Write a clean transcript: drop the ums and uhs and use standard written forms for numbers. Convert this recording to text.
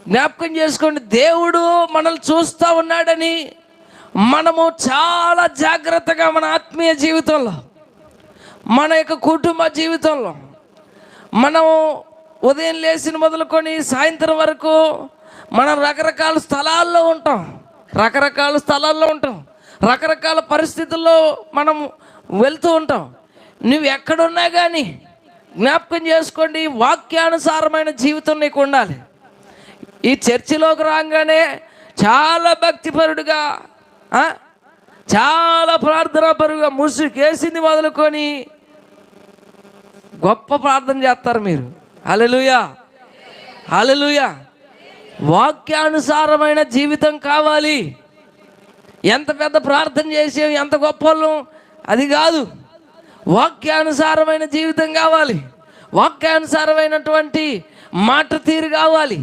జ్ఞాపకం చేసుకోండి, దేవుడు మనల్ని చూస్తూ ఉన్నాడని మనము చాలా జాగ్రత్తగా మన ఆత్మీయ జీవితంలో, మన యొక్క కుటుంబ జీవితంలో, మనం ఉదయం లేచిన మొదలుకొని సాయంత్రం వరకు మనం రకరకాల స్థలాల్లో ఉంటాం, రకరకాల పరిస్థితుల్లో మనం వెళ్తూ ఉంటాం. నువ్వు ఎక్కడున్నా కానీ జ్ఞాపకం చేసుకోండి, వాక్యానుసారమైన జీవితం నీకు ఉండాలి. ఈ చర్చిలోకి రాగానే చాలా భక్తిపరుడుగా, చాలా ప్రార్థనాపరుగా ముసుగేసింది మొదలుకొని గొప్ప ప్రార్థన చేస్తారు మీరు. హల్లెలూయా, హల్లెలూయా. వాక్యానుసారమైన జీవితం కావాలి. ఎంత పెద్ద ప్రార్థన చేసే ఎంత గొప్ప వాళ్ళం అది కాదు, వాక్యానుసారమైన జీవితం కావాలి, వాక్యానుసారమైనటువంటి మాట తీరు కావాలి.